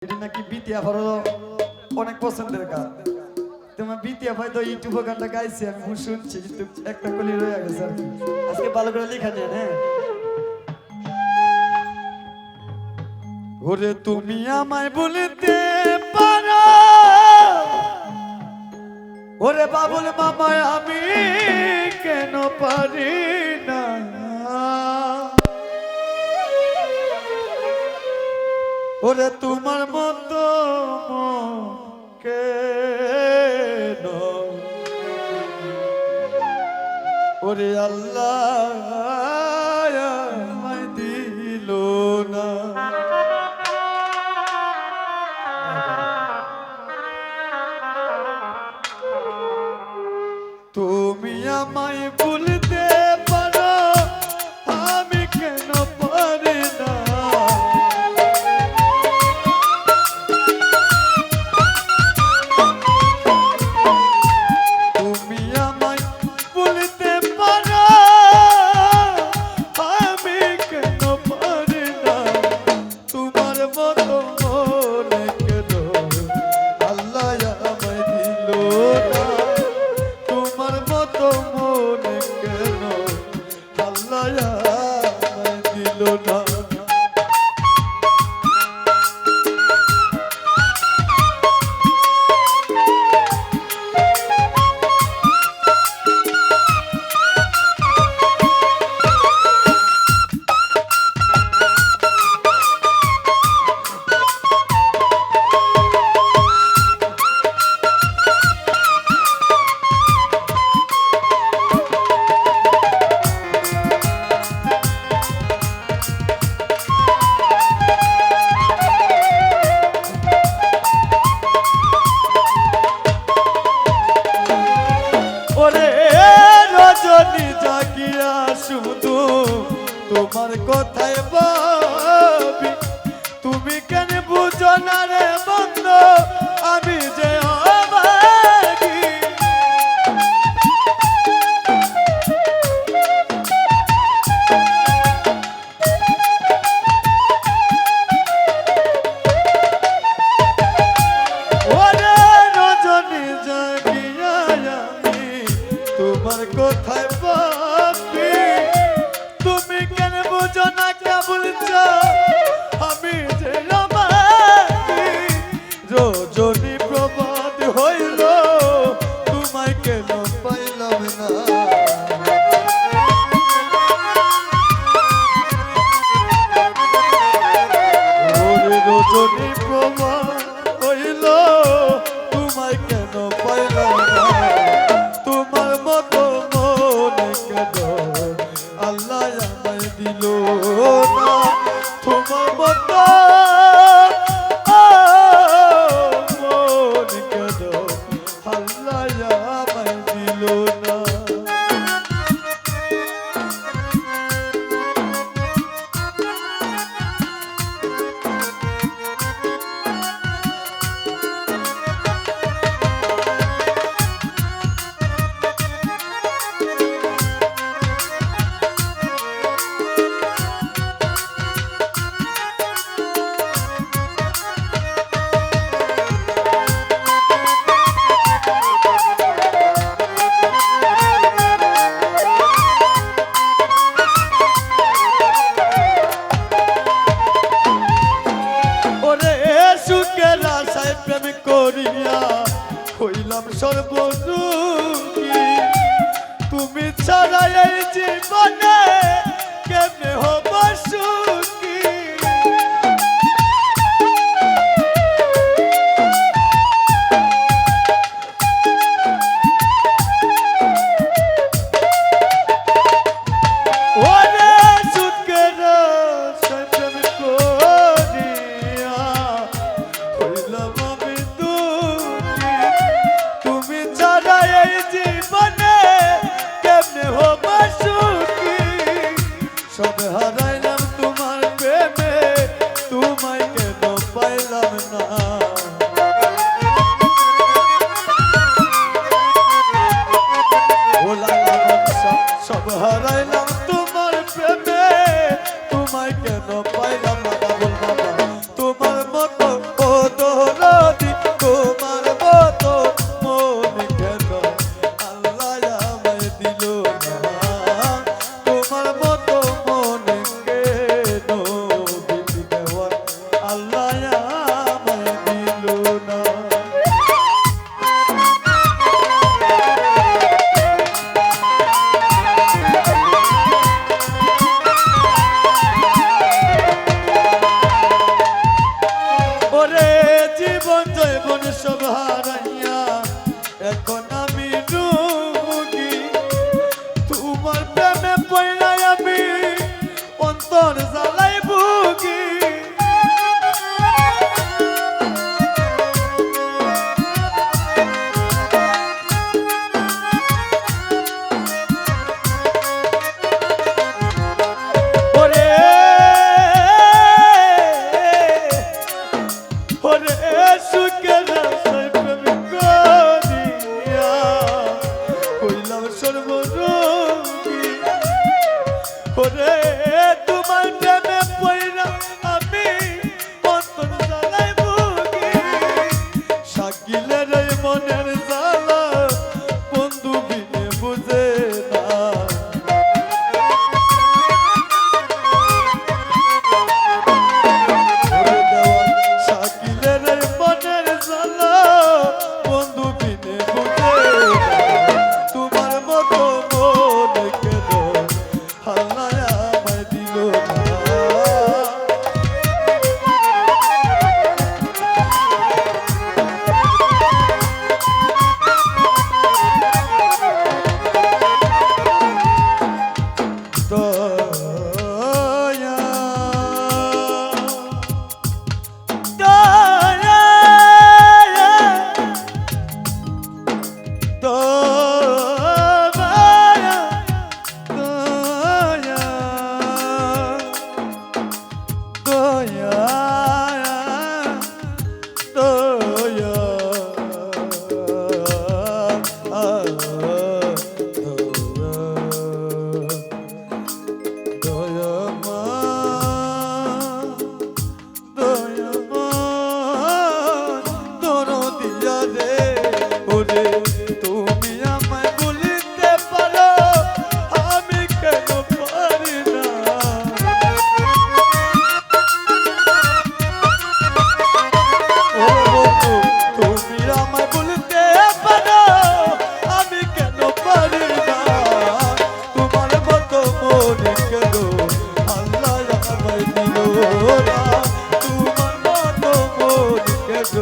এটা নাকি বিতিয়া ভালো অনেক পছন্দের গান। তোমার বিতিয়া ভাই তো ইউটিউবে গানটা গাইছে, আমি শুনছি কিন্তু একটা কলি রয়ে গেছে আর কি। আজকে ভালো করে লেখা যায়। হ্যাঁ, ওরে তুমি আমায় বলতে পারো, ওরে বাবুল মামায় আমি কেন পারি না, ওরে তোমার মতো কেন, ওরে আল্লাহ আমায় দিল না। তুমি আমায় বলতে পারো আমি কেন পারি না, তুমি আমায় বলতে পারো আমি কেন পারি না, তোমার মতো মনে কেন আল্লাহ আমায় দিল না, তোমার মতো মনে কেন আল্লাহ আমায় দিল না। ওরে রজনী জাগিয়া শুধু তোমার কথাই ভাবি, তুমি কেন বুঝো না রে বন্ধু আমি যে অভাগী, ওরে রজনী জাগিয়া তোমার কোথায় পাবি, তুমি কেন বুঝো না কে বলছো আমি যে রমাকি, রজনী প্রবাদ হইল তোমায় কেন পাইলাম না, ওরে রজনী প্রবাদ হইল তোমায় কেন পাইলাম না, তোমার মতো মনে কেন আল্লাহ আমায় দিল না, তোমার মতো মনে কেন আল্লাহ আমায় দিল না। সুখের আশায় প্রেম করিয়া হইলাম সর্বদুঃখী, তুমি ছাড়া এই জীবনে কেমনে হব সুখী, ওরে সুখের আশায় প্রেম করিয়া হইলাম আমি দুঃখী, তুমি ছাড়া এই জীবনে কেমনে হব সুখী, সব হারাইলাম তোমার প্রেমে তোমায় কেন পাইলাম না, সব হারাইলাম তোমার প্রেমে তোমায় কেন পাইলাম না, তোমার মতো ওরে জীবন জৈবন সব হারাইয়া এখন আমি রোগী তোমার প্রেমে পড়াই আমি অন্তর জ্বালাই ভুগি ওরে তোমার প্রেমে পড়া আমি অন্তর জ্বালাই ভুগি শাকিলের এই মনের জ্বালা বন্ধু বিনে বুঝে না শাকিলের এই মনের জ্বালা বন্ধু বিনে বুঝে তোমার মতো মন কেন হাল্লায় আমায় দিল তোমার মতো মন কেন